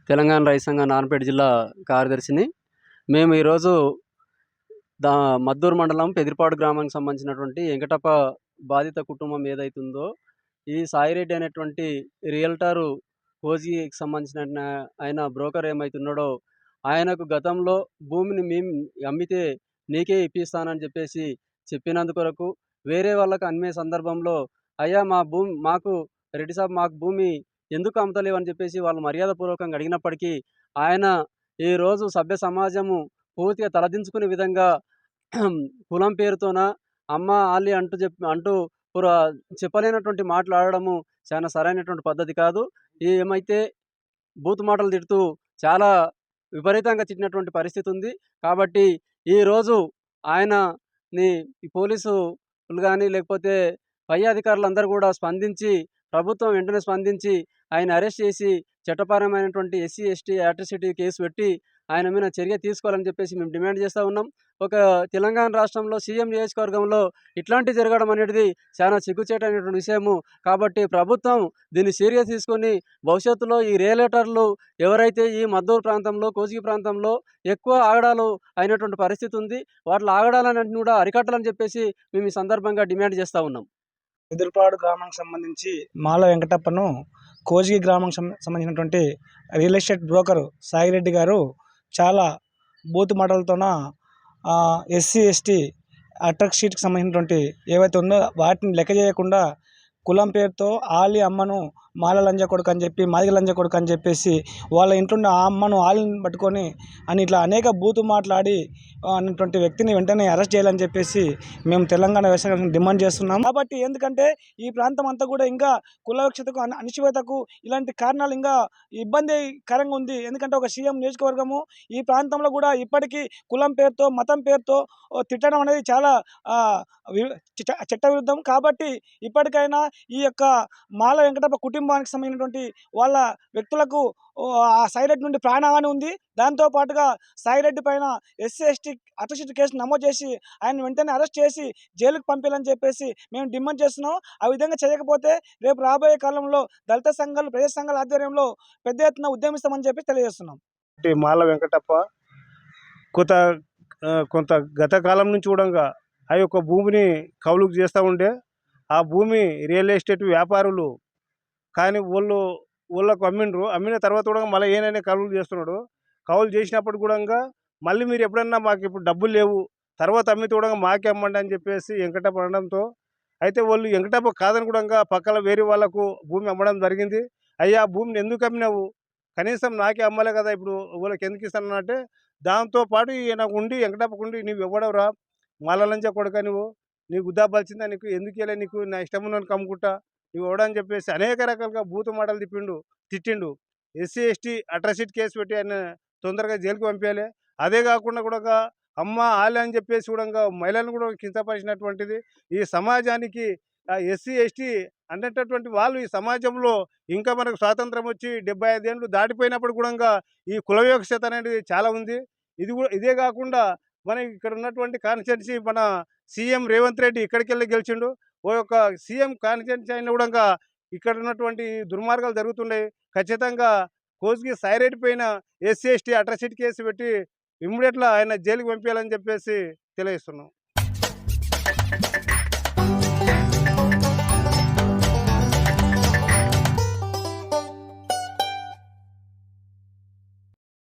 తెలంగాణ రైతు సంఘం నారాయణపేట జిల్లా కార్యదర్శిని. మేము ఈరోజు మద్దూరు మండలం పెదిరిపాడు గ్రామానికి సంబంధించినటువంటి వెంకటప్ప బాధిత కుటుంబం ఏదైతుందో ఈ సాయిరెడ్డి అనేటువంటి రియల్టరు కోజికి సంబంధించిన ఆయన బ్రోకర్ ఏమైతున్నాడో ఆయనకు గతంలో భూమిని మేము అమ్మితే నీకే ఇప్పిస్తానని చెప్పేసి చెప్పినందుకొరకు వేరే వాళ్ళకు అమ్మే సందర్భంలో అయ్యా మాకు రెడ్డి సాబ్ మాకు భూమి ఎందుకు అమ్ముతలేవని చెప్పేసి వాళ్ళు మర్యాదపూర్వకంగా అడిగినప్పటికీ ఆయన ఈరోజు సభ్య సమాజము పూర్తిగా తలదించుకునే విధంగా కులం పేరుతోన అమ్మ ఆలి అంటూ చెప్పలేనటువంటి మాట్లాడడము చాలా సరైనటువంటి పద్ధతి కాదు. ఏమైతే బూతు మాటలు తిడుతూ చాలా విపరీతంగా తిట్టినటువంటి పరిస్థితి ఉంది. కాబట్టి ఈరోజు ఆయనని పోలీసులు కానీ లేకపోతే పై అధికారులందరూ కూడా ప్రభుత్వం వెంటనే స్పందించి ఆయన అరెస్ట్ చేసి చట్టపరమైనటువంటి ఎస్సీ ఎస్టీ అట్రాసిటీ కేసు పెట్టి ఆయన మీద చర్య తీసుకోవాలని చెప్పేసి మేము డిమాండ్ చేస్తూ ఉన్నాం. ఒక తెలంగాణ రాష్ట్రంలో సీఎం నియోజకవర్గంలో ఇట్లాంటివి జరగడం అనేది చాలా సిగ్గుచేటైనటువంటి విషయము. కాబట్టి ప్రభుత్వం దీన్ని సీరియస్ తీసుకొని భవిష్యత్తులో ఈ రియలేటర్లు ఎవరైతే ఈ మద్దూరు ప్రాంతంలో కోసిగి ప్రాంతంలో ఎక్కువ ఆగడాలు అయినటువంటి పరిస్థితి ఉంది, వాటిలో ఆగడాలని కూడా అరికట్టాలని చెప్పేసి మేము ఈ సందర్భంగా డిమాండ్ చేస్తూ ఉన్నాం. పెదిరిపాడు గ్రామానికి సంబంధించి మాల వెంకటప్పను కోజిగి గ్రామానికి సంబంధించినటువంటి రియల్ ఎస్టేట్ బ్రోకర్ సాయిరెడ్డి గారు చాలా బూతు మాటలతోన ఎస్సీ ఎస్టీ అట్రాక్ట్ షీట్కి సంబంధించినటువంటి ఏవైతే ఉందో వాటిని లెక్క చేయకుండా కులం పేరుతో ఆలి అమ్మను మాల లంజ కొడుకు అని చెప్పి మాదిగ లంజ కొడుకు అని చెప్పేసి వాళ్ళ ఇంట్లో ఆ అమ్మను ఆలిని పట్టుకొని అని ఇట్లా అనేక బూతు మాట్లాడి అన్నటువంటి వ్యక్తిని వెంటనే అరెస్ట్ చేయాలని చెప్పేసి మేము తెలంగాణ వ్యవసాయ డిమాండ్ చేస్తున్నాం. కాబట్టి ఎందుకంటే ఈ ప్రాంతం అంతా కూడా ఇంకా కుల వివక్షతకు అణచివేతకు ఇలాంటి కారణాలు ఇంకా ఇబ్బందికరంగా ఉంది. ఎందుకంటే ఒక సీఎం నియోజకవర్గము ఈ ప్రాంతంలో కూడా ఇప్పటికీ కులం పేరుతో మతం పేరుతో తిట్టడం అనేది చాలా చట్ట విరుద్ధం. కాబట్టి ఇప్పటికైనా ఈ యొక్క మాల వెంకటప్ప కుటుంబానికి సంబంధించినటువంటి వాళ్ళ వ్యక్తులకు ఆ సాయిరెడ్డి నుండి ప్రాణహాని ఉంది. దాంతోపాటుగా సాయిరెడ్డి పైన ఎస్సీ ఎస్టీ అట్రాసిటీ కేసు నమోదు చేసి ఆయన వెంటనే అరెస్ట్ చేసి జైలుకు పంపించాలని చెప్పేసి మేము డిమాండ్ చేస్తున్నాం. ఆ విధంగా చేయకపోతే రేపు రాబోయే కాలంలో దళిత సంఘాలు ప్రజా సంఘాల ఆధ్వర్యంలో పెద్ద ఎత్తున ఉద్యమిస్తామని చెప్పి తెలియజేస్తున్నాం. మాల వెంకటప్ప కొంత గత కాలం నుంచి కూడా ఆ యొక్క భూమిని కౌలుకు చేస్తూ ఉండే ఆ భూమి రియల్ ఎస్టేట్ వ్యాపారులు కానీ వాళ్ళకు అమ్మిన తర్వాత కూడా మళ్ళీ ఏనైనా కౌలు చేస్తున్నాడు. కౌలు చేసినప్పుడు కూడా మళ్ళీ మీరు ఎప్పుడన్నా మాకు ఇప్పుడు డబ్బులు లేవు తర్వాత అమ్మితే కూడా మాకే అమ్మండి అని చెప్పేసి వెంకటప్ప అనడంతో అయితే వాళ్ళు వెంకటప్ప కాదని కూడా పక్కన వేరే వాళ్ళకు భూమి అమ్మడం జరిగింది. అయ్యా భూమిని ఎందుకు అమ్మినావు, కనీసం నాకే అమ్మలే కదా, ఇప్పుడు వాళ్ళకి ఎందుకు ఇస్తాను అంటే దాంతోపాటు నాకు ఉండి వెంకటప్పకుండి నువ్వు ఇవ్వడవురా మాల లంచ కొడుక, నీకు గుద్దాబాల్సిందా, నీకు ఎందుకు వెళ్ళా, నీకు నా ఇష్టమున్నాను కమ్ముకుంటా నువ్వు ఇవ్వడని చెప్పేసి అనేక రకాలుగా బూతు మాటలు తిట్టిండు. ఎస్సీ ఎస్టీ అట్రాసిటీ కేసు పెట్టి ఆయన తొందరగా జైలుకి పంపించాలి. అదే కాకుండా కూడా అమ్మ ఆలే అని చెప్పేసి కూడా మహిళలను కూడా కించపరిచినటువంటిది. ఈ సమాజానికి ఎస్సీ ఎస్టీ అనేటటువంటి వాళ్ళు ఈ సమాజంలో ఇంకా మనకు స్వాతంత్రం వచ్చి 75 ఏళ్ళు దాటిపోయినప్పుడు కూడా ఈ కుల వివక్షత అనేది చాలా ఉంది. ఇదే కాకుండా మన ఇక్కడ ఉన్నటువంటి కాన్స్టిట్యున్సీ మన సీఎం రేవంత్ రెడ్డి ఇక్కడికి వెళ్ళి గెలిచిండు. ఓ యొక్క సీఎం కాన్స్టిట్యున్సీ అయినా కూడా ఇక్కడ ఉన్నటువంటి దుర్మార్గాలు జరుగుతున్నాయి. ఖచ్చితంగా కోసిగి సాయిరెడ్డి పైన ఎస్సీ ఎస్టీ అట్రాసిటీ కేసు పెట్టి ఇమ్మీడియట్గా ఆయన జైలుకి పంపించాలని చెప్పేసి తెలియజేస్తున్నాం.